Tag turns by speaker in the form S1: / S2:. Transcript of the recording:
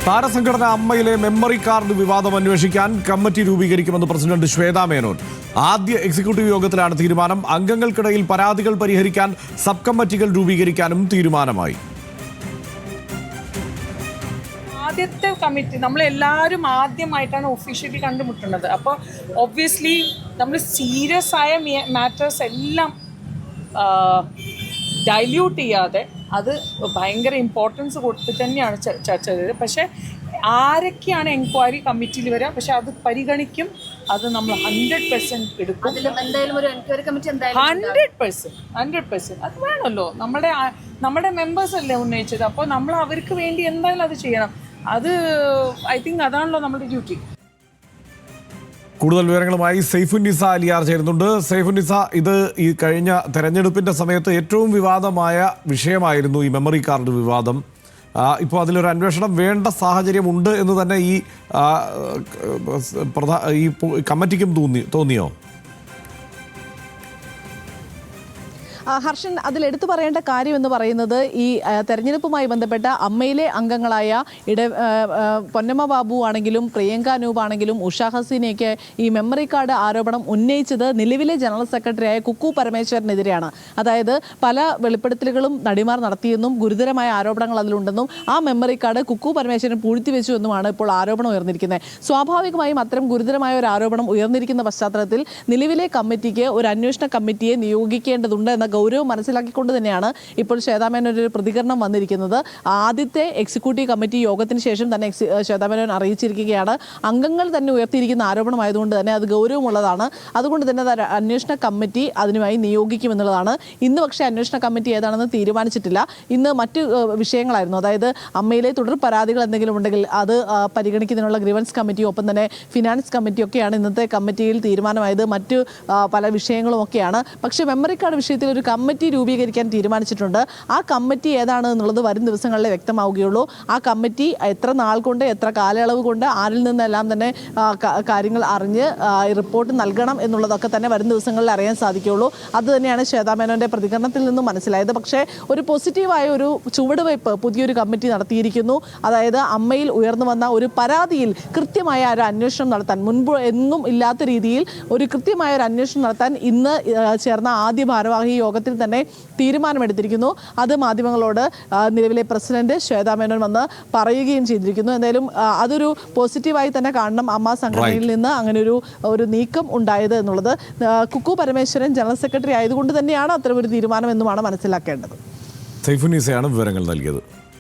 S1: താരസംഘടന അമ്മയിലെ memory card വിവാദം അന്വേഷിക്കാൻ committee രൂപീകരിക്കുമെന്ന് പ്രസിഡന്റ് ശ്വേതാ മേനോൻ. ആദ്യ എക്സിക്യൂട്ടീവ് യോഗത്തിലാണ് തീരുമാനം. അംഗങ്ങൾക്കിടയിൽ പരാതികൾ പരിഹരിക്കാൻ സബ് കമ്മിറ്റികൾ രൂപീകരിക്കാനും തീരുമാനമായി.
S2: ആദ്യത്തെ കമ്മിറ്റി നമ്മളെല്ലാവരും ആദ്യമായിട്ടാണ് ഒഫീഷ്യലി കണ്ടുമുട്ടുന്നത്. അപ്പോൾ ഒബ്വിയസ്ലി നമ്മൾ സീരിയസ് ആയ മാറ്റേഴ്സ് എല്ലാം ഡൈല്യൂട്ട് ചെയ്യാതെ അത് ഭയങ്കര ഇമ്പോർട്ടൻസ് കൊടുത്ത് തന്നെയാണ് ചർച്ച ചെയ്തത്. പക്ഷേ ആരൊക്കെയാണ് എൻക്വയറി കമ്മിറ്റിയിൽ വരിക, പക്ഷെ അത് പരിഗണിക്കും. അത് നമ്മൾ 100% എടുക്കും. 100% അത് വേണമല്ലോ. നമ്മുടെ മെമ്പേഴ്സ് അല്ലേ ഉന്നയിച്ചത്. അപ്പോൾ നമ്മൾ അവർക്ക് വേണ്ടി എന്തായാലും അത് ചെയ്യണം. അത് ഐ തിങ്ക് അതാണല്ലോ നമ്മുടെ ഡ്യൂട്ടി.
S1: കൂടുതൽ വിവരങ്ങളുമായി സൈഫുന്നിസ അലിയാർ ചേരുന്നുണ്ട്. സൈഫുന്നിസ, ഇത് ഈ കഴിഞ്ഞ തെരഞ്ഞെടുപ്പിന്റെ സമയത്ത് ഏറ്റവും വിവാദമായ വിഷയമായിരുന്നു ഈ മെമ്മറി കാർഡ് വിവാദം. ഇപ്പോൾ അതിലൊരു അന്വേഷണം വേണ്ട സാഹചര്യമുണ്ട് എന്ന് തന്നെ ഈ കമ്മിറ്റിക്കും തോന്നിയോ?
S3: ഹർഷൻ, അതിൽ എടുത്തു പറയേണ്ട കാര്യം എന്ന് പറയുന്നത് ഈ തെരഞ്ഞെടുപ്പുമായി ബന്ധപ്പെട്ട അമ്മയിലെ അംഗങ്ങളായ പൊന്നമ്മ ബാബു ആണെങ്കിലും പ്രിയങ്ക അനൂപ് ആണെങ്കിലും ഉഷ ഹസീനയൊക്കെ ഈ മെമ്മറി കാർഡ് ആരോപണം ഉന്നയിച്ചത് നിലവിലെ ജനറൽ സെക്രട്ടറിയായ കുക്കു പരമേശ്വരനെതിരെയാണ്. അതായത് പല വെളിപ്പെടുത്തലുകളും നടിമാർ നടത്തിയെന്നും ഗുരുതരമായ ആരോപണങ്ങൾ അതിലുണ്ടെന്നും ആ മെമ്മറി കാർഡ് കുക്കു പരമേശ്വരൻ പൂഴ്ത്തിവെച്ചു എന്നുമാണ് ഇപ്പോൾ ആരോപണം ഉയർന്നിരിക്കുന്നത്. സ്വാഭാവികമായും അത്തരം ഗുരുതരമായ ഒരു ആരോപണം ഉയർന്നിരിക്കുന്ന പശ്ചാത്തലത്തിൽ നിലവിലെ കമ്മിറ്റിക്ക് ഒരു അന്വേഷണ കമ്മിറ്റിയെ നിയോഗിക്കേണ്ടതുണ്ട് എന്ന ഗൗരവം മനസ്സിലാക്കിക്കൊണ്ട് തന്നെയാണ് ഇപ്പോൾ ശ്വേതാ മേനോൻ ഒരു പ്രതികരണം വന്നിരിക്കുന്നത്. ആദ്യത്തെ എക്സിക്യൂട്ടീവ് കമ്മിറ്റി യോഗത്തിന് ശേഷം തന്നെ ശ്വേതാ മേനോൻ അറിയിച്ചിരിക്കുകയാണ്, അംഗങ്ങൾ തന്നെ ഉയർത്തിയിരിക്കുന്ന ആരോപണമായതുകൊണ്ട് തന്നെ അത് ഗൗരവമുള്ളതാണ്, അതുകൊണ്ട് തന്നെ അന്വേഷണ കമ്മിറ്റി അതിനുമായി നിയോഗിക്കുമെന്നുള്ളതാണ്. ഇന്ന് പക്ഷേ അന്വേഷണ കമ്മിറ്റി ഏതാണെന്ന് തീരുമാനിച്ചിട്ടില്ല. ഇന്ന് മറ്റ് വിഷയങ്ങളായിരുന്നു. അതായത് അമ്മയിലെ തുടർ പരാതികൾ എന്തെങ്കിലും ഉണ്ടെങ്കിൽ അത് പരിഗണിക്കുന്നതിനുള്ള ഗ്രീവൻസ് കമ്മിറ്റി, ഒപ്പം തന്നെ ഫിനാൻസ് കമ്മിറ്റിയൊക്കെയാണ് ഇന്നത്തെ കമ്മിറ്റിയിൽ തീരുമാനമായത്. മറ്റു പല വിഷയങ്ങളും ഒക്കെയാണ്. പക്ഷേ മെമ്മറി കാർഡ് വിഷയത്തിൽ ഒരു കമ്മിറ്റി രൂപീകരിക്കാൻ തീരുമാനിച്ചിട്ടുണ്ട്. ആ കമ്മിറ്റി ഏതാണ് എന്നുള്ളത് വരും ദിവസങ്ങളിലെ വ്യക്തമാവുകയുള്ളൂ. ആ കമ്മിറ്റി എത്ര നാൾ കൊണ്ട്, എത്ര കാലയളവ് കൊണ്ട്, ആരിൽ നിന്നെല്ലാം തന്നെ കാര്യങ്ങൾ അറിഞ്ഞ് റിപ്പോർട്ട് നൽകണം എന്നുള്ളതൊക്കെ തന്നെ വരും ദിവസങ്ങളിൽ അറിയാൻ സാധിക്കുകയുള്ളൂ. അത് തന്നെയാണ് ശ്വേതാ മേനോന്റെ പ്രതികരണത്തിൽ നിന്നും മനസ്സിലായത്. പക്ഷേ ഒരു പോസിറ്റീവായ ഒരു ചുവടുവയ്പ് പുതിയൊരു കമ്മിറ്റി നടത്തിയിരിക്കുന്നു. അതായത് അമ്മയിൽ ഉയർന്നു വന്ന ഒരു പരാതിയിൽ കൃത്യമായ ഒരു അന്വേഷണം നടത്താൻ, മുൻപ് എങ്ങും ഇല്ലാത്ത രീതിയിൽ ഒരു കൃത്യമായ ഒരു അന്വേഷണം നടത്താൻ ഇന്ന് ചേർന്ന ആദ്യ ഭാരവാഹി യോഗത്തിൽ തന്നെ തീരുമാനമെടുത്തിരിക്കുന്നു. അത് മാധ്യമങ്ങളോട് നിലവിലെ പ്രസിഡന്റ് ശ്വേതാ മേനോൻ വന്ന് പറയുകയും ചെയ്തിരിക്കുന്നു. എന്തായാലും അതൊരു പോസിറ്റീവായി തന്നെ കാണണം. അമ്മ സംഘടനയിൽ നിന്ന് അങ്ങനെ ഒരു നീക്കം ഉണ്ടായത് എന്നുള്ളത്. കുക്കു പരമേശ്വരൻ ജനറൽ സെക്രട്ടറി ആയതുകൊണ്ട് തന്നെയാണ് അത്തരമൊരു തീരുമാനം എന്നുമാണ് മനസ്സിലാക്കേണ്ടത്.
S1: സൈഫുന്നിസയാണ് വിവരങ്ങൾ നൽകിയത്.